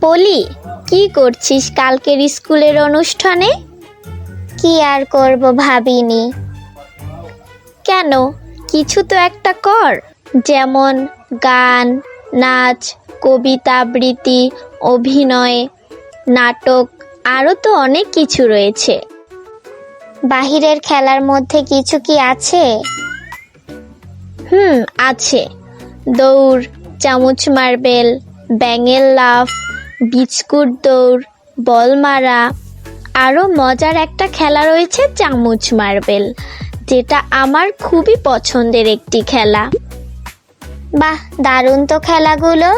পলি, কি করছিস কালকের স্কুলের অনুষ্ঠানে? কি আর করব ভাবিনি। কেন, কিছু তো একটা কর, যেমন গান, নাচ, কবিতা আবৃত্তি, অভিনয়, নাটক, আরও তো অনেক কিছু রয়েছে। বাহিরের খেলার মধ্যে কিছু কি আছে? আছে। দৌড়, চামচ মার্বেল, ব্যাঙের লাফ, বিস্কুট দৌড়, বল মারা। আরও মজার একটা খেলা রয়েছে চামচ মার্বেল, যেটা আমার খুবই পছন্দের একটি খেলা। বাহ, দারুণ তো খেলাগুলো।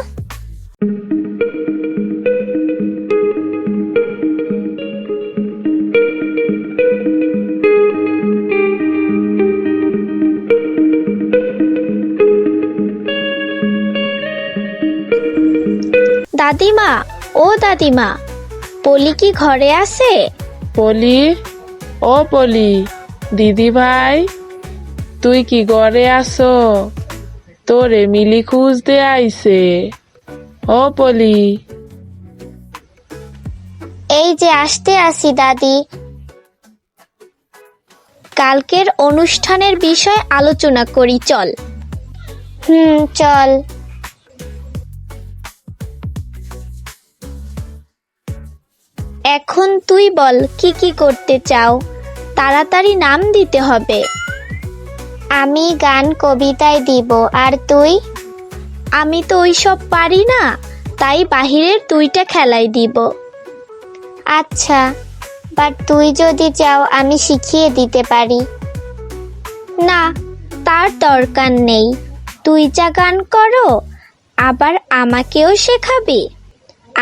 দাদিমা, ও দাদিমা, পলি কি ঘরে আছে? পলি, ও পলি, দিদি ভাই, তুই কি ঘরে আসো? তোরে মিলি খুঁজতে আইছে। ও পলি। এই যে আসতে আসি দাদি। কালকের অনুষ্ঠানের বিষয় আলোচনা করি, চল। চল। এখন তুই বল, কি কি করতে চাও? তাড়াতাড়ি নাম দিতে হবে। আমি গান কবিতায় দিব, আর তুই? আমি তো ওইসব পারি না, তাই বাহিরের দুইটা খেলাই দিব। আচ্ছা, বাট তুই যদি চাও আমি শিখিয়ে দিতে পারি। না, তার দরকার নেই। তুই যা গান করো, আবার আমাকেও শেখাবি?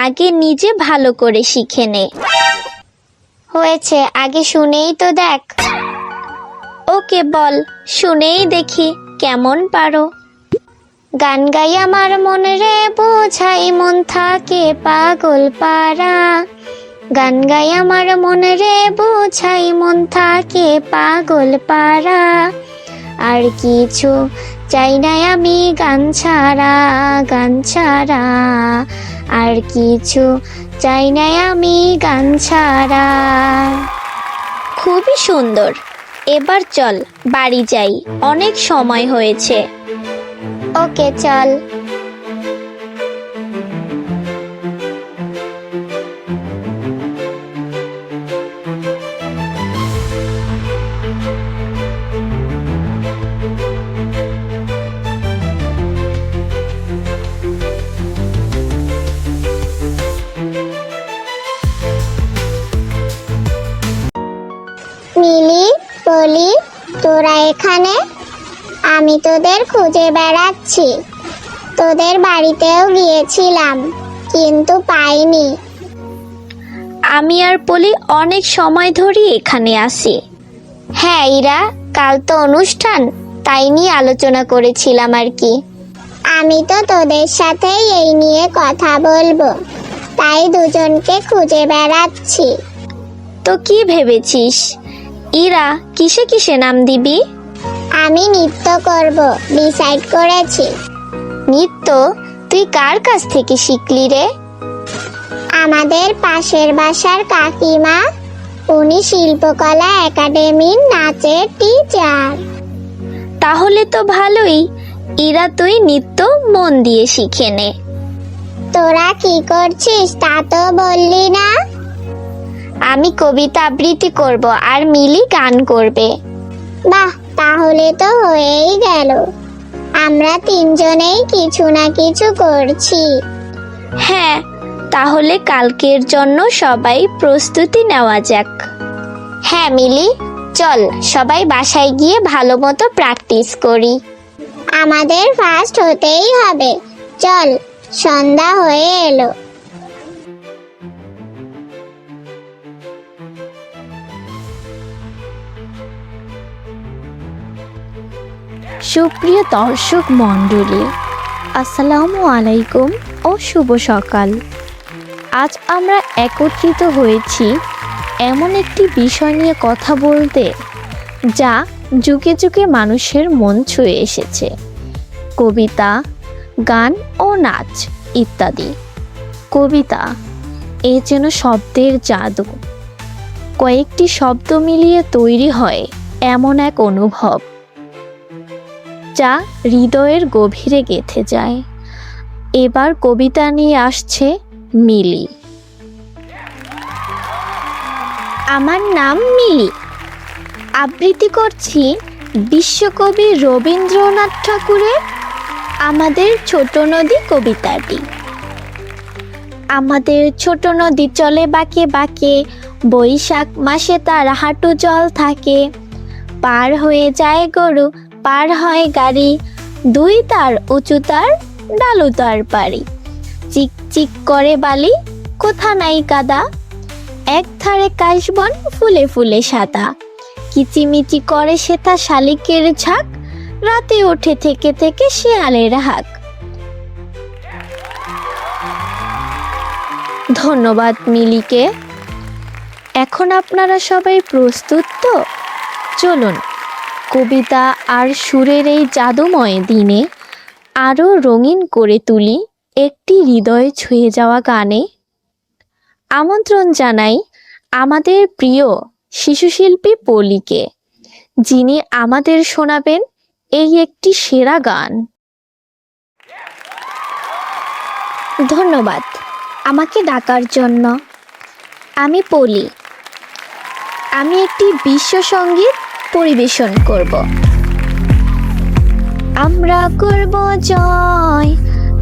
আগে নিজে ভালো করে শিখে নে। হয়েছে, আগে শুনেই তো দেখ। ওকে বল, শুনেই দেখি কেমন পারো। গান গাই আমার মনে রে বোঝাই, মন থাকে পাগল পারা। গান গাই আমার মনে রে বোঝাই, মন থাকে পাগল পারা। আর কিছু চাই না আমি গান ছাড়া, গান ছাড়া। আর কিছু চাই না আমি গান ছাড়া। খুবই সুন্দর। এবার চল বাড়ি যাই, অনেক সময় হয়েছে। ওকে, চল। মিলি, পলি, তোরা এখানে? আমি তোদের খুঁজে বেড়াচ্ছি। তোদের বাড়িতেও গিয়েছিলাম, কিন্তু পাইনি। আমি আর পলি অনেক সময় ধরে এখানে আসি। হ্যাঁ ইরা, কাল তো অনুষ্ঠান, তাই নিয়ে আলোচনা করেছিলাম আর কি। আমি তো তোদের সাথেই এই নিয়ে কথা বলবো, তাই দুজনকে খুঁজে বেড়াচ্ছি। তো কি ভেবেছিস? ইরা, কিসে কিসে নাম দিবি? আমি নৃত্য করব, ডিসাইড করেছি। নৃত্য? তুই কার কাছ থেকে শিখলি রে? আমাদের পাশের বাসার কাকিমা, উনি শিল্পকলা একাডেমির নাচের টিচার। তাহলে তো ভালোই। ইরা, তুই নৃত্য মন দিয়ে শিখে নে। তোরা কি করছিস তা তো বললি না? আমি কবিতা আবৃত্তি করব, আর মিলি গান করবে। বাহ, তাহলে তো হয়েই গেল। আমরা তিনজনেই কিছু না কিছু করছি। হ্যাঁ, তাহলে কালকের জন্য সবাই প্রস্তুতি নেওয়া যাক। হ্যাঁ মিলি, চল সবাই বাসায় গিয়ে ভালো মতো প্র্যাকটিস করি। আমাদের ফার্স্ট হতেই হবে। চল, সন্ধ্যা হয়ে এলো। সুপ্রিয় দর্শক মণ্ডলী, আসসালামু আলাইকুম ও শুভ সকাল। আজ আমরা একত্রিত হয়েছি এমন একটি বিষয় নিয়ে কথা বলতে, যা যুগে যুগে মানুষের মন ছুঁয়ে এসেছে। কবিতা, গান ও নাচ ইত্যাদি। কবিতা এ যেন শব্দের জাদু। কয়েকটি শব্দ মিলিয়ে তৈরি হয় এমন এক অনুভব যা হৃদয়ের গভীরে গেঁথে যায়। এবার কবিতা নিয়ে আসছে মিলি। আমার নাম মিলি। আবৃত্তি করছি বিশ্বকবি রবীন্দ্রনাথ ঠাকুরের আমাদের ছোট নদী কবিতাটি। আমাদের ছোট নদী চলে বাঁকে বাঁকে, বৈশাখ মাসে তার হাঁটু জল থাকে। পার হয়ে যায় গরু, পার হয় গাড়ি, দুই তার উঁচু তার, ডালু তার পারি। চিক চিক করে বালি, কোথা নাই কাদা, এক ধারে কাশবন ফুলে ফুলে সাদা। কিচিমিচি করে সেথা শালিকের ঝাঁক, রাতে ওঠে থেকে থেকে শেয়ালের হাঁক। ধন্যবাদ মিলিকে। এখন আপনারা সবাই প্রস্তুত তো? চলুন কবিতা আর সুরের এই জাদুময় দিনে আরও রঙিন করে তুলি একটি হৃদয় ছুঁয়ে যাওয়া গানে। আমন্ত্রণ জানাই আমাদের প্রিয় শিশুশিল্পী পলিকে, যিনি আমাদের শোনাবেন এই একটি সেরা গান। ধন্যবাদ আমাকে ডাকার জন্য। আমি পলি। আমি একটি বিশ্ব সঙ্গীত পরিবেশন করব। আমরা করব জয়,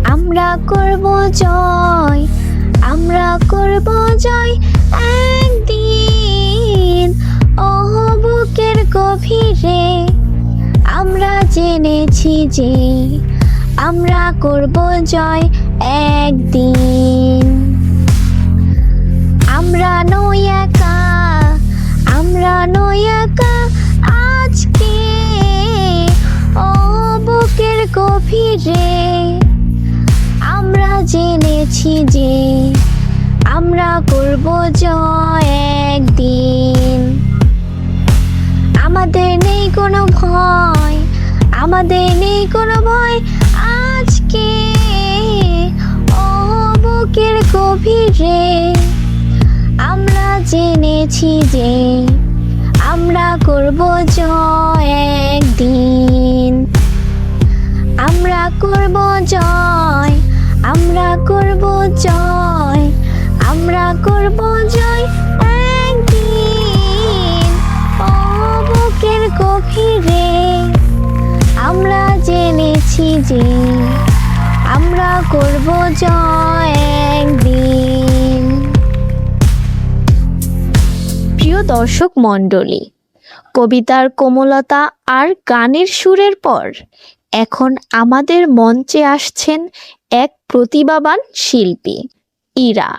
আমরা করব জয়, আমরা করব জয় একদিন। ওহ বুকের গভীরে আমরা জেনেছি যে আমরা করব জয় একদিন। আমরা নই একা, আমরা নই একা আজকে। ও বুকের গভীরে আমরা জেনেছি যে আমরা করব জয় একদিন। আমাদের নেই কোনো ভয়, আমাদের নেই কোনো ভয় আজকে। ও বুকের গভীরে আমরা জেনেছি যে আমরা করব জয় একদিন। আমরা করব জয়, আমরা করব জয়, আমরা করব জয় একদিন। ও বুকের গভীরে আমরা জেনেছি যে আমরা করব জয় একদিন। প্রিয় দর্শক মণ্ডলী, কবিতার কোমলতা আর গানের সুরের পর এখন আমাদের মঞ্চে আসছেন এক প্রতিভাবান শিল্পী ইরা।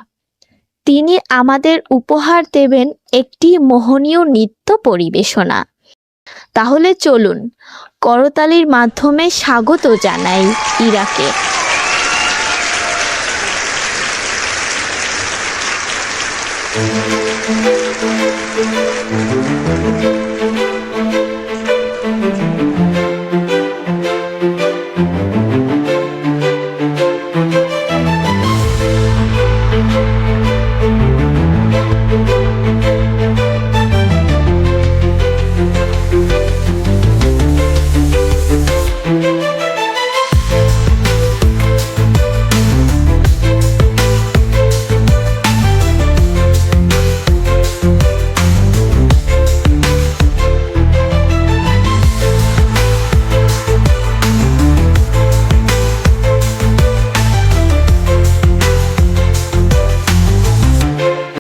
তিনি আমাদের উপহার দেবেন একটি মোহনীয় নৃত্য পরিবেশনা। তাহলে চলুন করতালির মাধ্যমে স্বাগত জানাই ইরাকে। Thank you.